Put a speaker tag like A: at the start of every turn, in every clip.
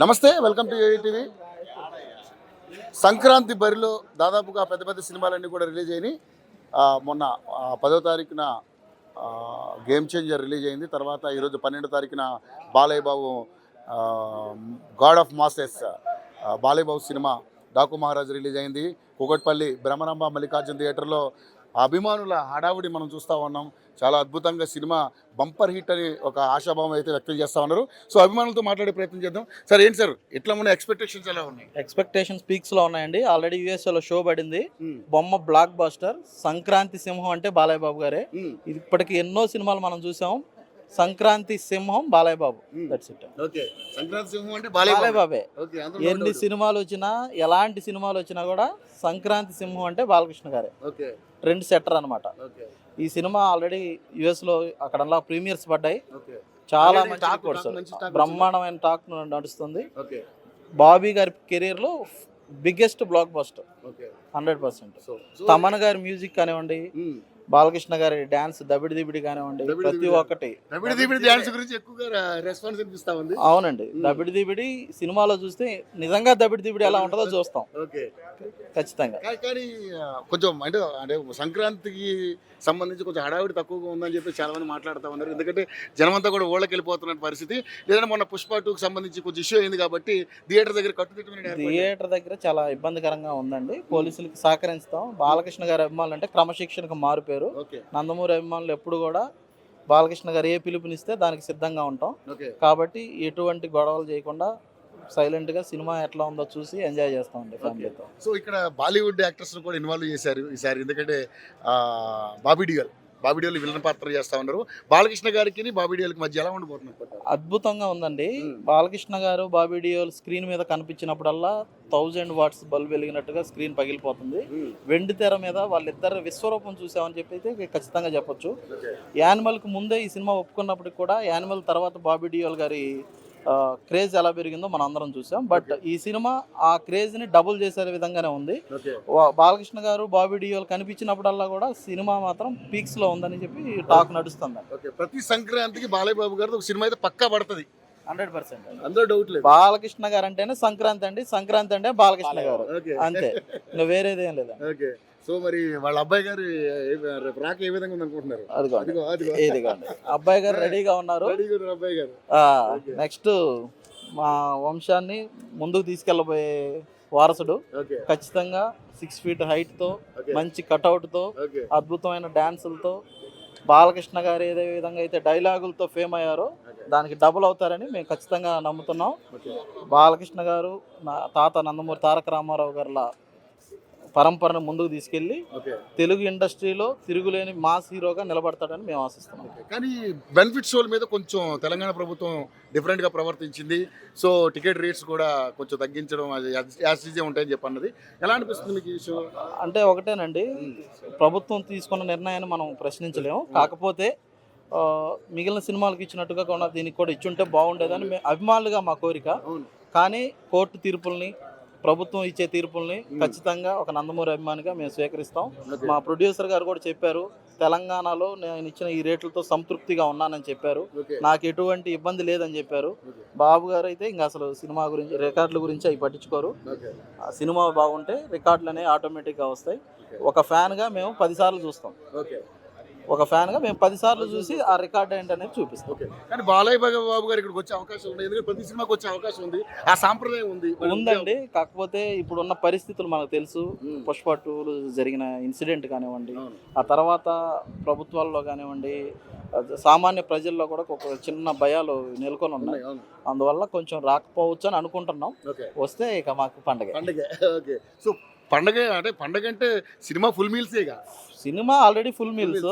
A: నమస్తే, welcome to ATV. Sankranti బరిలో దాదాపుగా పెద్ద పెద్ద సినిమాలన్నీ కూడా రిలీజ్ అయినాయి. మొన్న 10వ తారీఖున గేమ్ చేంజర్ రిలీజ్ అయింది. తర్వాత ఈరోజు 12వ తారీఖున Balayya Babu god of masses Balayya Babu cinema Daaku Maharaaj release అయింది. కూకట్పల్లి బ్రహ్మరంభ మల్లికార్జున థియేటర్లో అభిమానుల హడావుడి మనం చూస్తూ ఉన్నాం. చాలా అద్భుతంగా సినిమా బంపర్ హిట్ అని ఒక ఆశాభావం అయితే వ్యక్తం చేస్తూ ఉన్నారు. సో అభిమానులతో మాట్లాడే ప్రయత్నం చేద్దాం. సార్, ఏంటి సార్ ఇట్లా ఉన్న ఎక్స్పెక్టేషన్స్ ఎలా ఉన్నాయి?
B: ఎక్స్పెక్టేషన్స్ పీక్స్ లో ఉన్నాయండి. ఆల్రెడీ యూఎస్ఏలో షో పడింది. బొమ్మ బ్లాక్ బాస్టర్. సంక్రాంతి సింహం అంటే బాలయ్య బాబు గారే. ఇప్పటికి ఎన్నో సినిమాలు మనం చూసాం. సంక్రాంతి సింహం Balayya Babu. That's it.
A: Okay, Sankranti సింహం అంటే
B: బాలయ్య బాబే. ఎన్ని సినిమాలు వచ్చినా, ఎలాంటి సినిమాలు వచ్చినా కూడా సంక్రాంతి సింహం అంటే బాలకృష్ణ గారే. ట్రెండ్ సెట్టర్ అనమాట. ఈ సినిమా ఆల్రెడీ యుఎస్ లో అక్కడ ప్రీమియర్స్ పడ్డాయి. చాలా మంచి రికార్డ్స్, బ్రహ్మాండమైన టాక్ నడుస్తుంది. బాబీ గారి కెరీర్ లో బిగ్గెస్ట్ బ్లాక్ బస్టర్ 100%. తమన్ గారి మ్యూజిక్ కానివ్వండి, బాలకృష్ణ గారి డాన్స్ దబిడి దిబిడి కానివ్వండి, ప్రతి ఒక్కటి. అవునండి, దబిడి దిబిడి సినిమాలో చూస్తే నిజంగా దబిడి దిబిడి ఎలా ఉంటుందో చూస్తాం ఖచ్చితంగా.
A: కానీ కొంచెం అంటే సంక్రాంతికి సంబంధించి కొంచెం హడావిడి తక్కువగా ఉందని చెప్పి చాలా మంది మాట్లాడుతూ ఉన్నారు. ఎందుకంటే జనమంతా కూడా ఓళ్ళకి వెళ్ళిపోతున్న పరిస్థితి. లేదంటే మొన్న పుష్ప 2కి సంబంధించి కొంచెం ఇష్యూ అయింది కాబట్టి థియేటర్ దగ్గర
B: థియేటర్ దగ్గర చాలా ఇబ్బందికరంగా ఉందండి. పోలీసులకి సహకరిస్తాం. బాలకృష్ణ గారి అభిమానులు అంటే క్రమశిక్షణకు మారిపోయారు. నందమూరి అభిమానులు ఎప్పుడు కూడా బాలకృష్ణ గారు ఏ పిలుపునిస్తే దానికి సిద్ధంగా ఉంటాం. కాబట్టి ఎటువంటి గొడవలు చేయకుండా సైలెంట్ గా సినిమా ఎట్లా ఉందో చూసి ఎంజాయ్ చేస్తామండి ఫ్యామిలీతో.
A: సో ఇక్కడ బాలీవుడ్ యాక్టర్స్ కూడా ఇన్వాల్వ్ చేశారు ఈసారి. ఎందుకంటే బాబీ డియోల్ విలన్ పాత్ర చేస్తా ఉన్నారు. బాలకృష్ణ గారికి బాబీ డియోల్కి మధ్య ఎలా ఉండబోతున్నారు?
B: అద్భుతంగా ఉందండి. బాలకృష్ణ గారు బాబీ డియోల్ స్క్రీన్ మీద కనిపించినప్పుడల్లా 1000 వాట్స్ బల్బ్ వెలిగినట్టుగా స్క్రీన్ పగిలిపోతుంది. వెండి తెర మీద వాళ్ళిద్దరు విశ్వరూపం చూసామని చెప్పి అయితే ఖచ్చితంగా చెప్పొచ్చు. యానిమల్ కు ముందే ఈ సినిమా ఒప్పుకున్నప్పటికి కూడా యానిమల్ తర్వాత బాబీ డియోల్ గారి క్రేజ్ ఎలా పెరిగిందో మనం అందరం చూసాం. బట్ ఈ సినిమా ఆ క్రేజ్ ని డబుల్ చేసే విధంగానే ఉంది. బాలకృష్ణ గారు బాబీ డియోల్ కనిపించినప్పుడల్లా కూడా సినిమా మాత్రం పీక్స్ లో ఉందని చెప్పి టాక్ నడుస్తుంది.
A: ప్రతి సంక్రాంతికి బాలయ్య బాబు గారు ఒక సినిమా అయితే పక్కా పడుతుంది
B: 100%.
A: అందులో డౌట్ లేదు.
B: బాలకృష్ణ గారు అంటేనే సంక్రాంతి అండి, సంక్రాంతి అంటే బాలకృష్ణ గారు, అంతే. ఇంకా వేరేదేం లేదా.
A: సో మరి వాళ్ళ అబ్బాయి గారు రాక ఏ విధంగా ఉంది అనుకుంటున్నారు?
B: అబ్బాయి గారు రెడీగా ఉన్నారు.
A: అబ్బాయి గారు
B: నెక్స్ట్ మా వంశాన్ని ముందుకు తీసుకెళ్ళబోయే వారసుడు. ఖచ్చితంగా 6 feet హైట్ తో, మంచి కట్అవుట్ తో, అద్భుతమైన డాన్సులతో, బాలకృష్ణ గారు ఏదే విధంగా అయితే డైలాగులతో ఫేమ్ అయ్యారో దానికి డబుల్ అవుతారని మేము ఖచ్చితంగా నమ్ముతున్నాం. బాలకృష్ణ గారు తాత నందమూరి తారక రామారావు గారిలా పరంపరను ముందుకు తీసుకెళ్లి తెలుగు ఇండస్ట్రీలో తిరుగులేని మాస్ హీరోగా నిలబడతాడని మేము ఆశిస్తున్నాం.
A: కానీ బెనిఫిట్ షోల మీద కొంచెం తెలంగాణ ప్రభుత్వం డిఫరెంట్గా ప్రవర్తించింది. సో టికెట్ రేట్స్ కూడా కొంచెం తగ్గించడం యాసిజే ఉంటాయని చెప్పి అన్నది. ఎలా అనిపిస్తుంది మీకు ఈ షో?
B: అంటే ఒకటేనండి, ప్రభుత్వం తీసుకున్న నిర్ణయాన్ని మనం ప్రశ్నించలేము. కాకపోతే మిగిలిన సినిమాలకు ఇచ్చినట్టుగా కూడా దీనికి కూడా ఇచ్చుంటే బాగుండేదని అభిమానులుగా మా కోరిక. కానీ కోర్టు తీర్పుల్ని, ప్రభుత్వం ఇచ్చే తీర్పుల్ని ఖచ్చితంగా ఒక నందమూరి అభిమానిగా మేము స్వీకరిస్తాం. మా ప్రొడ్యూసర్ గారు కూడా చెప్పారు, తెలంగాణలో నేను ఇచ్చిన ఈ రేట్లతో సంతృప్తిగా ఉన్నానని చెప్పారు. నాకు ఎటువంటి ఇబ్బంది లేదని చెప్పారు. బాబు గారు అయితే ఇంకా అసలు సినిమా గురించి, రికార్డుల గురించి అవి పట్టించుకోరు. సినిమా బాగుంటే రికార్డులు అనేవి ఆటోమేటిక్గా వస్తాయి. ఒక ఫ్యాన్గా మేము 10 సార్లు చూస్తాం. ఒక ఫ్యాన్ గా మేము 10 సార్లు చూసి ఆ రికార్డ్ ఏంటనేది చూపిస్తాం.
A: కానీ బాలయ్య బాబు గారు ఇక్కడికి వచ్చే అవకాశం ఉంది, ఎందుకంటే ప్రతి సినిమాకి వచ్చే అవకాశం ఉంది, ఆ సాంప్రదాయం
B: ఉందండి. కాకపోతే ఇప్పుడున్న పరిస్థితులు మనకు తెలుసు. పుష్ప 2 జరిగిన ఇన్సిడెంట్ కానివ్వండి, ఆ తర్వాత ప్రభుత్వాల్లో కానివ్వండి, సామాన్య ప్రజల్లో కూడా ఒక చిన్న భయాలు నెలకొని ఉన్నాయి. అందువల్ల కొంచెం రాకపోవచ్చు అని అనుకుంటున్నాం. వస్తే ఇక మాకు పండగ.
A: సో పండగ అంటే సినిమా ఫుల్ మీల్సేగా.
B: Cinema already full meals.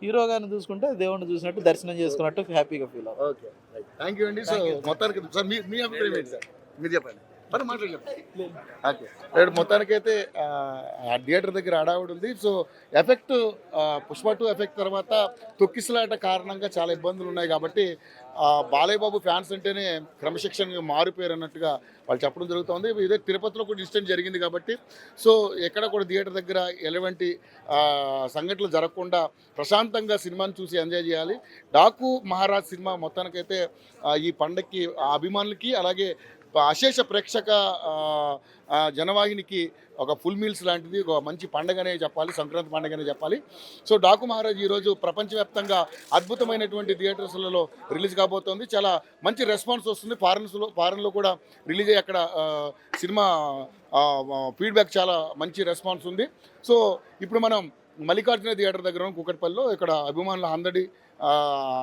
B: Hero గారిని చూసుకుంటే దేవుడిని చూసినట్టు, దర్శనం చేసుకున్నట్టు హ్యాపీగా ఫీల్ అవుతుంది.
A: థ్యాంక్ యూ అండి. సో మొత్తానికి సార్ మీ అభిప్రాయం ఏంటి సార్? మీరు చెప్పండి. మొత్తానికైతే థియేటర్ దగ్గర హడావుడి ఉంది. సో ఎఫెక్ట్ పుష్ప 2 ఎఫెక్ట్ తర్వాత తొక్కిసలాట కారణంగా చాలా ఇబ్బందులు ఉన్నాయి. కాబట్టి బాలయ్య బాబు ఫ్యాన్స్ అంటేనే క్రమశిక్షణగా మారిపోయారు అన్నట్టుగా వాళ్ళు చెప్పడం జరుగుతుంది. ఇదే తిరుపతిలో కూడా ఇన్సిడెంట్ జరిగింది కాబట్టి సో ఎక్కడ కూడా థియేటర్ దగ్గర ఎలాంటి సంఘటనలు జరగకుండా ప్రశాంతంగా సినిమాని చూసి ఎంజాయ్ చేయాలి. డాకు మహారాజ్ సినిమా మొత్తానికైతే ఈ పండగకి అభిమానులకి అలాగే అశేష ప్రేక్షక జనవాహినికి ఒక ఫుల్ మీల్స్ లాంటిది, ఒక మంచి పండగనే చెప్పాలి, సంక్రాంతి పండగనే చెప్పాలి. సో డాకు మహారాజ్ ఈరోజు ప్రపంచవ్యాప్తంగా అద్భుతమైనటువంటి థియేటర్స్లలో రిలీజ్ కాబోతోంది. చాలా మంచి రెస్పాన్స్ వస్తుంది. ఫారెన్లో కూడా రిలీజ్ అయ్యి అక్కడ సినిమా ఫీడ్బ్యాక్ చాలా మంచి రెస్పాన్స్ ఉంది. సో ఇప్పుడు మనం మల్లికార్జున థియేటర్ దగ్గర ఉన్న కూకట్పల్లిలో ఇక్కడ అభిమానుల అందడి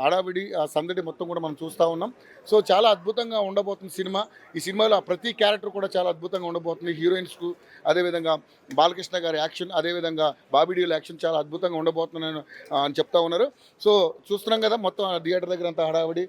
A: హడావిడి సందడి మొత్తం కూడా మనం చూస్తూ ఉన్నాం. సో చాలా అద్భుతంగా ఉండబోతుంది సినిమా. ఈ సినిమాలో ప్రతి క్యారెక్టర్ కూడా చాలా అద్భుతంగా ఉండబోతుంది. హీరోయిన్స్కు అదేవిధంగా బాలకృష్ణ గారి యాక్షన్, అదేవిధంగా బాబీడీల యాక్షన్ చాలా అద్భుతంగా ఉండబోతుందని అని చెప్తా ఉన్నారు. సో చూస్తున్నాం కదా మొత్తం థియేటర్ దగ్గర అంతా హడావిడి.